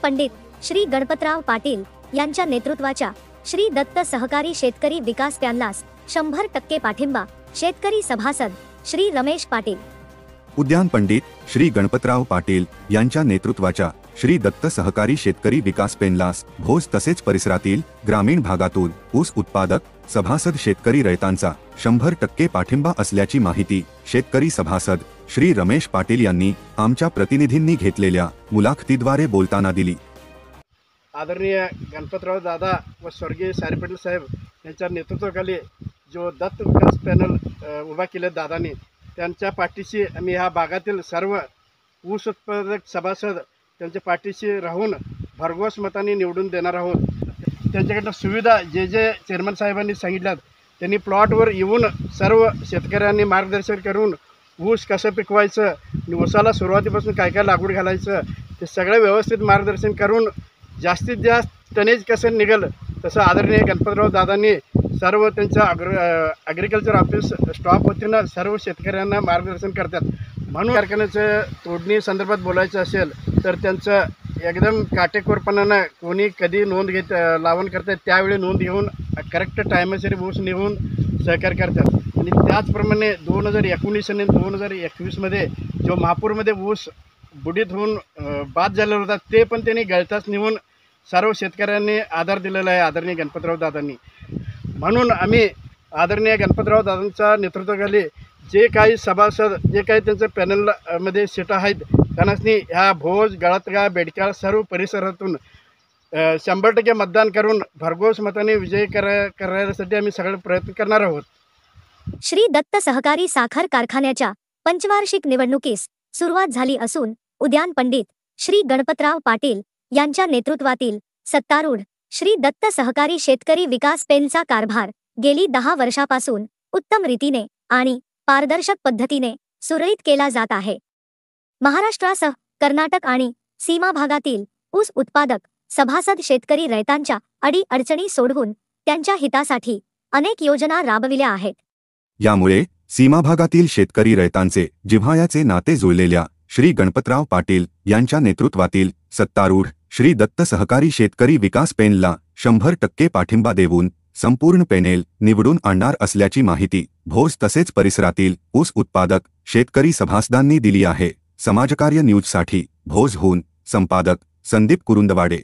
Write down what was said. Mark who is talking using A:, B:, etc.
A: पंडित श्री गणपतराव पाटील यांच्या नेतृत्वाच्या श्री दत्त सहकारी शेतकरी विकास पॅनलास 100% पाठिंबा। शेतकरी सभासद श्री रमेश पाटील।
B: उद्यान पंडित श्री गणपतराव पाटील यांच्या नेतृत्वाच्या श्री दत्त सहकारी शेतकरी विकास पेनलास भोस तसेच परिसरातील ग्रामीण भागातून ऊस उत्पादक सभासद शेतकरी रयतांचा 100% पाठिंबा असल्याची माहिती शेतकरी सभासद श्री रमेश पाटील यांनी आमच्या प्रतिनिधींनी घेतलेल्या मुलाखतीद्वारे बोलताना दिली।
C: आदरणीय गणपतराव दादा व स्वर्गीय सारे पाटील साहेब यांच्या नेतृत्वाखाली जो दत्त विकास पॅनल उभा केले दादांनी, त्यांच्या पाठीशी आम्ही ह्या भागातील सर्व ऊस उत्पादक सभासद त्यांच्या पाठीशी राहून भरघोस मताने निवडून देणार आहोत। त्यांच्याकडनं सुविधा जे चेअरमन साहेबांनी सांगितल्यात त्यांनी प्लॉटवर येऊन सर्व शेतकऱ्यांनी मार्गदर्शन करून ऊस कसं पिकवायचं, ऊसाला सुरुवातीपासून काय काय लागवड घालायचं ते सगळं व्यवस्थित मार्गदर्शन करून जास्तीत जास्त टनेज कसं निघेल तसं आदरणीय गणपतराव दादांनी सर्व त्यांच्या ॲग्रिकल्चर ऑफिस स्टॉप वतीनं सर्व शेतकऱ्यांना मार्गदर्शन करतात। म्हणून कारखान्याचं तोडणी संदर्भात बोलायचं असेल तर त्यांचं एकदम काटेकोरपणानं कोणी कधी नोंद लावण करतात त्यावेळी नोंद घेऊन करेक्ट टायमासाठी ऊस निघून सहकार्य करतात। आणि त्याचप्रमाणे 2019 आणि 2021मध्ये जो महापूरमध्ये ऊस बुडीत होऊन बाद झालेला होता ते पण त्यांनी गळताच नेऊन सर्व शेतकऱ्यांनी आधार दिलेला आहे आदरणीय गणपतराव दादांनी। म्हणून आम्ही आदरणीय गणपतराव दादांच्या नेतृत्वाखाली जे काही सभासद जे काही त्यांच्या पॅनलमध्ये सीटा आहेत त्यांनी ह्या भोज गळतगा बेडकाळ सर्व परिसरातून 100% मतदान करून भरघोस मताने विजयी करण्यासाठी आम्ही सगळे प्रयत्न करणार आहोत।
A: श्री दत्त सहकारी साखर कारखान्याच्या पंचवार्षिक निवडणुकीस सुरुवात झाली असून उद्यान पंडित श्री गणपतराव पाटील यांच्या नेतृत्वातील सत्तारूढ श्री दत्त सहकारी शेतकरी विकास पेनचा कारभार गेली 10 वर्षापासून उत्तम रीतीने आणि पारदर्शक पद्धतीने सुरळीत केला जात आहे। महाराष्ट्रासह कर्नाटक आणि सीमा भागातील ऊस उत्पादक सभासद शेतकरी रयतांच्या अडीअडचणी सोडवून त्यांच्या हितासाठी अनेक योजना राबविल्या आहेत।
B: यामुळे सीमा भागातील शेतकरी रयतांचे जिव्हाळ्याचे नाते जुळलेल्या श्री गणपतराव पाटील यांच्या नेतृत्वातील सत्तारूढ श्री दत्त सहकारी शेतकरी विकास पेनला 100% पाठिंबा देऊन संपूर्ण पॅनेल निवडून आणणार असल्याची माहिती भोस तसेच परिसरातील ऊस उत्पादक शेतकरी सभासदांनी दिली आहे। समाजकार्य न्यूजसाठी भोसहून संपादक संदीप कुरुंदवाडे।